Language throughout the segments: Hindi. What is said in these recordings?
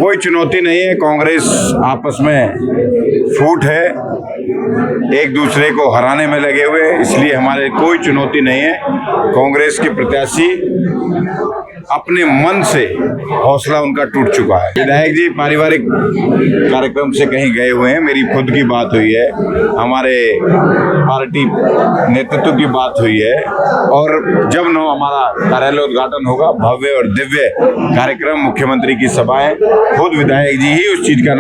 कोई चुनौती नहीं है। कांग्रेस आपस में फूट है, एक दूसरे को हराने में लगे हुए, इसलिए हमारे कोई चुनौती नहीं है। कांग्रेस के प्रत्याशी अपने मन से हौसला उनका टूट चुका है। विधायक जी पारिवारिक कार्यक्रम से कहीं गए हुए हैं, मेरी खुद की बात हुई है, हमारे पार्टी नेतृत्व की बात हुई है, और जब न हमारा कार्यालय उद्घाटन होगा, भव्य और दिव्य कार्यक्रम, मुख्यमंत्री की सभाएं, खुद विधायक जी ही उस चीज का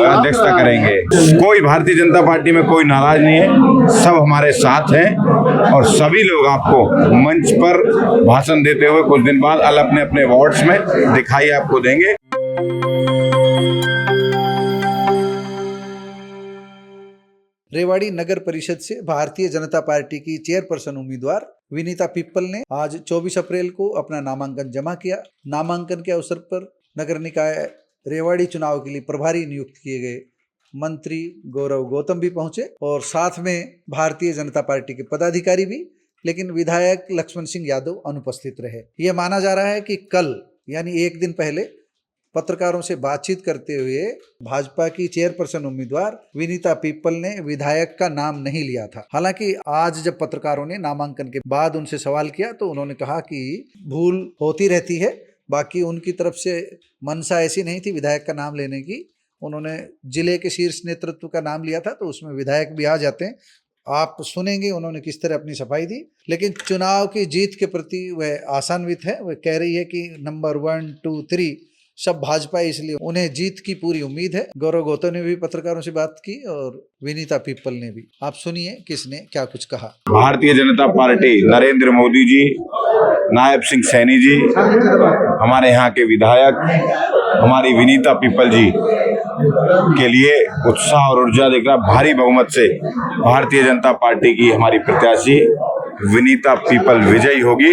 अध्यक्षता करेंगे। कोई भारतीय जनता पार्टी में कोई नाराज नहीं है, सब हमारे साथ हैं, और सभी लोग आपको मंच पर भाषण देते हुए कुछ दिन बाद अपने अपने वार्ड्स में दिखाई आपको देंगे। रेवाड़ी नगर परिषद से भारतीय जनता पार्टी की चेयरपर्सन उम्मीदवार विनीता पिप्पल ने आज 24 अप्रैल को अपना नामांकन जमा किया। नामांकन के अवसर पर नगर निकाय रेवाड़ी चुनाव के लिए प्रभारी नियुक्त किए गए मंत्री गौरव गौतम भी पहुंचे, और साथ में भारतीय जनता पार्टी के पदाधिकारी भी, लेकिन विधायक लक्ष्मण सिंह यादव अनुपस्थित रहे। यह माना जा रहा है कि कल यानी एक दिन पहले पत्रकारों से बातचीत करते हुए भाजपा की चेयरपर्सन उम्मीदवार विनीता पिप्पल ने विधायक का नाम नहीं लिया था। हालांकि आज जब पत्रकारों ने नामांकन के बाद उनसे सवाल किया तो उन्होंने कहा कि भूल होती रहती है, बाकी उनकी तरफ से मंशा ऐसी नहीं थी विधायक का नाम लेने की। उन्होंने जिले के शीर्ष नेतृत्व का नाम लिया था, तो उसमें विधायक भी आ जाते हैं। आप सुनेंगे उन्होंने किस तरह अपनी सफाई दी, लेकिन चुनाव की जीत के प्रति वह आशान्वित है। वह कह रही है कि नंबर 1, 2, 3 सब भाजपा, इसलिए उन्हें जीत की पूरी उम्मीद है। गौरव गौतम ने भी पत्रकारों से बात की और विनीता पिप्पल ने भी। आप सुनिए किसने क्या कुछ कहा। भारतीय जनता पार्टी, नरेंद्र मोदी जी, नायब सिंह सैनी जी, हमारे यहाँ के विधायक, हमारी विनीता पिप्पल जी के लिए उत्साह और ऊर्जा देख रहा। भारी बहुमत से भारतीय जनता पार्टी की हमारी प्रत्याशी विनीता पिप्पल विजयी होगी।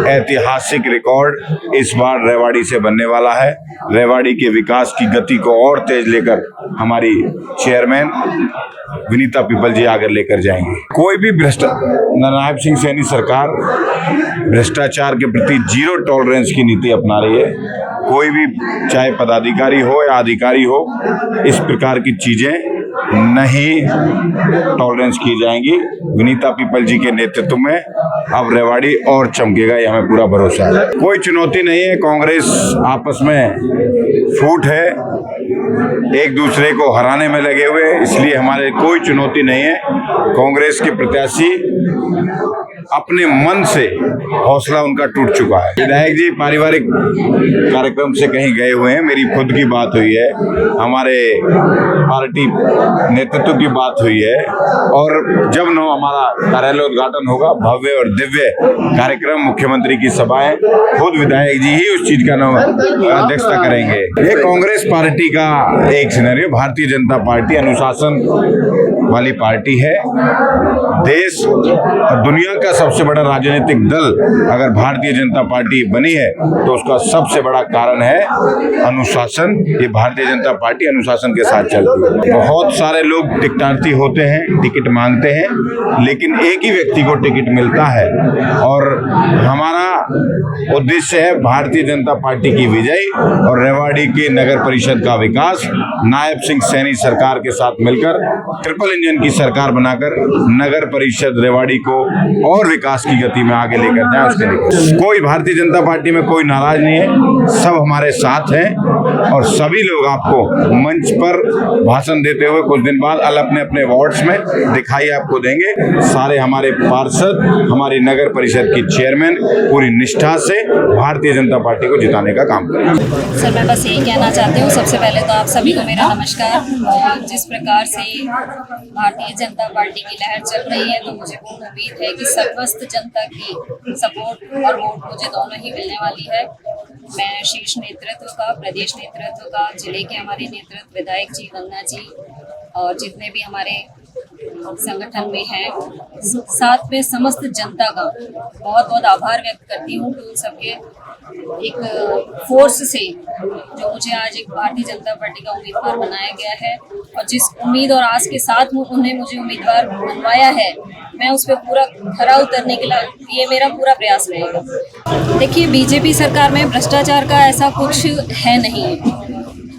ऐतिहासिक रिकॉर्ड इस बार रेवाड़ी से बनने वाला है। रेवाड़ी के विकास की गति को और तेज लेकर हमारी चेयरमैन विनीता पिप्पल जी आगे लेकर जाएंगे। कोई भी नायब सिंह सैनी सरकार भ्रष्टाचार के प्रति 0 टॉलरेंस की नीति अपना रही है। कोई भी चाहे पदाधिकारी हो या अधिकारी हो, इस प्रकार की चीजें नहीं टॉलरेंस की जाएंगी। विनीता पिप्पल जी के नेतृत्व में अब रेवाड़ी और चमकेगा, ये हमें पूरा भरोसा है। कोई चुनौती नहीं है। कांग्रेस आपस में फूट है, एक दूसरे को हराने में लगे हुए, इसलिए हमारे कोई चुनौती नहीं है। कांग्रेस के प्रत्याशी अपने मन से हौसला उनका टूट चुका है। विधायक जी पारिवारिक कार्यक्रम से कहीं गए हुए हैं, मेरी खुद की बात हुई है, हमारे पार्टी नेतृत्व की बात हुई है, और जब न हमारा कार्यालय उद्घाटन होगा, भव्य और दिव्य कार्यक्रम, मुख्यमंत्री की सभाएं, खुद विधायक जी ही उस चीज का अध्यक्षता करेंगे। ये कांग्रेस पार्टी का एक सिनेरियो। भारतीय जनता पार्टी अनुशासन वाली पार्टी है। देश और दुनिया का सबसे बड़ा राजनीतिक दल अगर भारतीय जनता पार्टी बनी है तो उसका सबसे बड़ा कारण है अनुशासन। ये भारतीय जनता पार्टी अनुशासन के साथ चलती है। बहुत सारे लोग टिकटार्थी होते हैं, टिकट मांगते हैं, लेकिन एक ही व्यक्ति को टिकट मिलता है, और हमारा उद्देश्य है भारतीय जनता पार्टी की विजय और रेवाड़ी के नगर परिषद का विकास। नायब सिंह सैनी सरकार के साथ मिलकर ट्रिपल इंजन की सरकार बनाकर नगर परिषद रेवाड़ी को और विकास की गति में आगे लेकर जाए, उसके लिए कोई भारतीय जनता पार्टी में कोई नाराज नहीं है, सब हमारे साथ हैं, और सभी लोग आपको मंच पर भाषण देते हुए कुछ दिन बाद अपने अपने वार्ड्स में दिखाई आपको देंगे। सारे हमारे पार्षद, हमारी नगर परिषद की चेयरमैन पूरी निष्ठा से भारतीय जनता पार्टी को जिताने का काम करेंगे। सर, मैं बस यही कहना चाहती हूँ, सबसे पहले तो आप सभी को मेरा नमस्कार। जिस प्रकार से भारतीय जनता पार्टी की लहर चल रही है, तो मुझे पूर्ण उम्मीद है कि समस्त जनता की सपोर्ट और वोट मुझे दोनों ही मिलने वाली है। मैं शीर्ष नेतृत्व का, प्रदेश नेतृत्व का, जिले के हमारे नेतृत्व, विधायक जी, गंगा जी और जितने भी हमारे संगठन में हैं, साथ में समस्त जनता का बहुत बहुत आभार व्यक्त करती हूँ कि उन सबके एक फोर्स से जो मुझे आज एक भारतीय जनता पार्टी का उम्मीदवार बनाया गया है, और जिस उम्मीद और आस के साथ उन्हें मुझे उम्मीदवार बनवाया है, मैं उस पर पूरा खरा उतरने के लिए मेरा पूरा प्रयास रहेगा। देखिए, बीजेपी सरकार में भ्रष्टाचार का ऐसा कुछ है नहीं,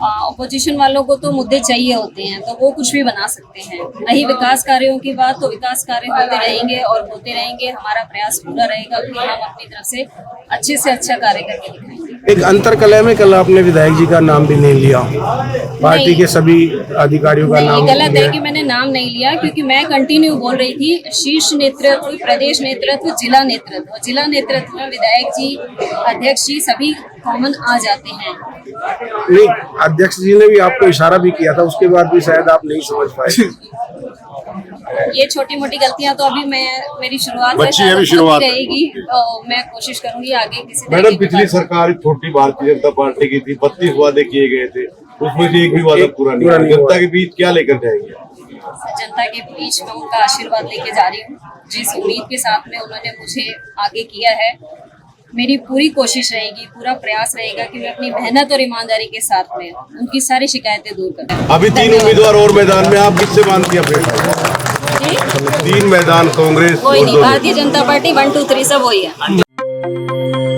ऑपोजिशन वालों को तो मुद्दे चाहिए होते हैं, तो वो कुछ भी बना सकते हैं। रही विकास कार्यों की बात, तो विकास कार्य होते रहेंगे और होते रहेंगे। हमारा प्रयास पूरा रहेगा कि हम अपनी तरफ से अच्छा कार्य करके दिखाएंगे। एक अंतरकलह में कल आपने विधायक जी का नाम भी नहीं लिया, पार्टी नहीं। के सभी अधिकारियों का नहीं, नाम ये गलत लिया। है कि मैंने नाम नहीं लिया, क्योंकि मैं कंटिन्यू बोल रही थी शीर्ष नेतृत्व, प्रदेश नेतृत्व, जिला नेतृत्व में विधायक जी, अध्यक्ष जी सभी कॉमन आ जाते हैं। नहीं, अध्यक्ष जी ने भी आपको इशारा भी किया था, उसके बाद भी शायद आप नहीं समझ पाए। ये छोटी मोटी गलतियां तो अभी मेरी शुरुआत बच्ची है, है, अभी होती शुरुआत है। रहेगी, तो मैं कोशिश करूंगी आगे किसी तरह मैडम की पिछली बात- सरकार छोटी भारतीय जनता पार्टी की थी, 32 वादे किए गए थे, उसमें से एक भी वादा पूरा नहीं पूरा हुआ। नहीं हुआ। जनता के बीच क्या लेकर जाएंगे? जनता के बीच में उनका आशीर्वाद लेके जा रही हूँ। जिस उम्मीद के साथ में उन्होंने मुझे आगे किया है, मेरी पूरी कोशिश रहेगी, पूरा प्रयास रहेगा कि मैं अपनी मेहनत और ईमानदारी के साथ में उनकी सारी शिकायतें दूर करूँ। अभी 3 उम्मीदवार और मैदान में, आप किससे मानती हैं अपने? 3 मैदान, कांग्रेस कोई और नहीं, 2 भारतीय जनता पार्टी 1 2 3 सब वही है।